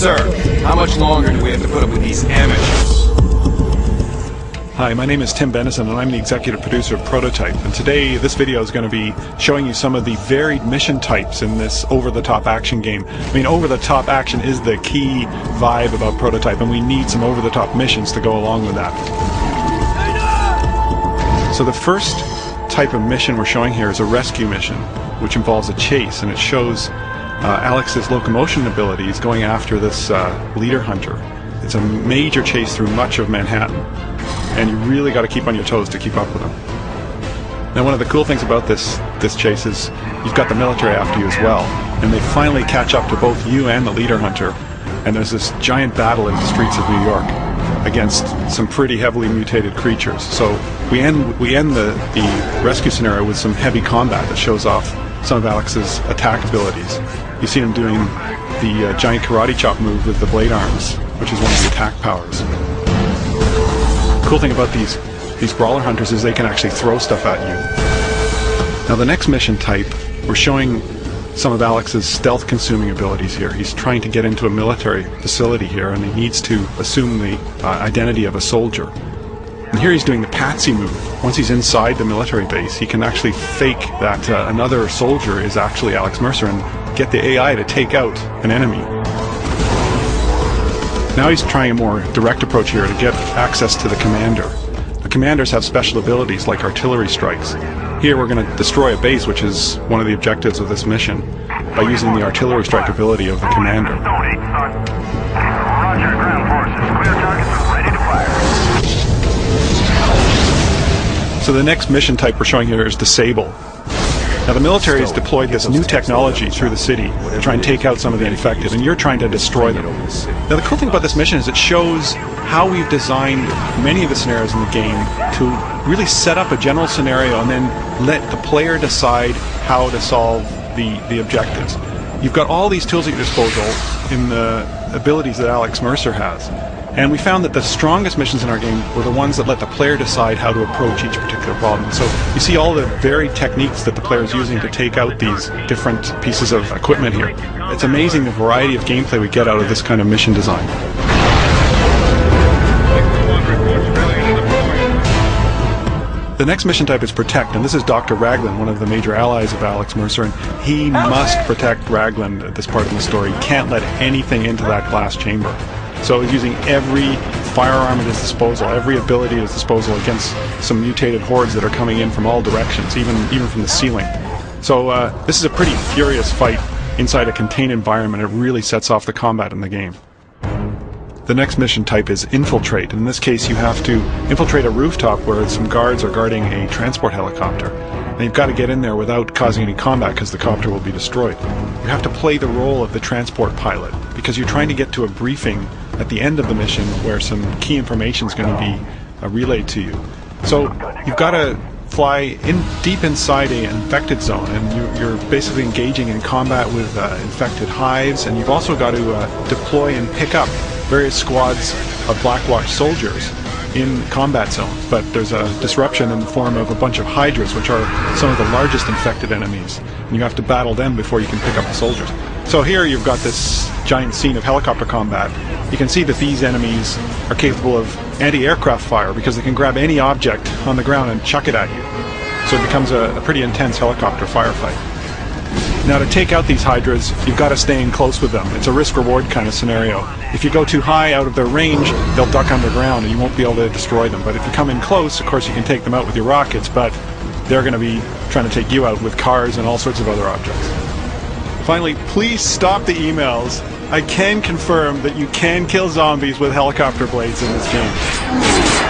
sir, how much longer do we have to put up with these amateurs? Hi, my name is Tim Bennison and I'm the executive producer of Prototype, and today this video is going to be showing you some of the varied mission types in this over-the-top action game. I mean, over-the-top action is the key vibe about Prototype, and we need some over-the-top missions to go along with that. So the first type of mission we're showing here is a rescue mission, which involves a chase, and it shows Alex's locomotion abilities going after this leader hunter. It's a major chase through much of Manhattan, and you really got to keep on your toes to keep up with him. Now, one of the cool things about this chase is you've got the military after you as well, and they finally catch up to both you and the leader hunter, and there's this giant battle in the streets of New York against some pretty heavily mutated creatures. So we end the rescue scenario with some heavy combat that shows off some of Alex's attack abilities. You see him doing the giant karate chop move with the blade arms, which is one of the attack powers. The cool thing about these brawler hunters is they can actually throw stuff at you. Now, the next mission type, we're showing some of Alex's stealth consuming abilities here. He's trying to get into a military facility here, and he needs to assume the identity of a soldier. And here he's doing the patsy move. Once he's inside the military base, he can actually fake that another soldier is actually Alex Mercer and get the AI to take out an enemy. Now he's trying a more direct approach here to get access to the commander. The commanders have special abilities like artillery strikes. Here we're going to destroy a base, which is one of the objectives of this mission, by using the artillery strike ability of the commander. So the next mission type we're showing here is Disable. Now, the military has deployed this new technology through the city to try and take out some of the infected, and you're trying to destroy them. Now, the cool thing about this mission is it shows how we've designed many of the scenarios in the game to really set up a general scenario and then let the player decide how to solve the objectives. You've got all these tools at your disposal in the abilities that Alex Mercer has. And we found that the strongest missions in our game were the ones that let the player decide how to approach each particular problem. So you see all the varied techniques that the player is using to take out these different pieces of equipment here. It's amazing the variety of gameplay we get out of this kind of mission design. The next mission type is Protect, and this is Dr. Raglan, one of the major allies of Alex Mercer, and he must protect Raglan at this part of the story. He can't let anything into that glass chamber. So he's using every firearm at his disposal, every ability at his disposal against some mutated hordes that are coming in from all directions, even from the ceiling. So this is a pretty furious fight inside a contained environment. It really sets off the combat in the game. The next mission type is Infiltrate. In this case, you have to infiltrate a rooftop where some guards are guarding a transport helicopter. And you've got to get in there without causing any combat because the copter will be destroyed. You have to play the role of the transport pilot because you're trying to get to a briefing at the end of the mission where some key information is going to be relayed to you. So you've got to fly deep inside an infected zone, and you're basically engaging in combat with infected hives, and you've also got to deploy and pick up various squads of Blackwatch soldiers in combat zones, but there's a disruption in the form of a bunch of Hydras, which are some of the largest infected enemies, and you have to battle them before you can pick up the soldiers. So here you've got this giant scene of helicopter combat. You can see that these enemies are capable of anti-aircraft fire because they can grab any object on the ground and chuck it at you. So it becomes a pretty intense helicopter firefight. Now, to take out these Hydras, you've got to stay in close with them. It's a risk-reward kind of scenario. If you go too high out of their range, they'll duck underground and you won't be able to destroy them. But if you come in close, of course you can take them out with your rockets, but they're going to be trying to take you out with cars and all sorts of other objects. Finally, please stop the emails. I can confirm that you can kill zombies with helicopter blades in this game.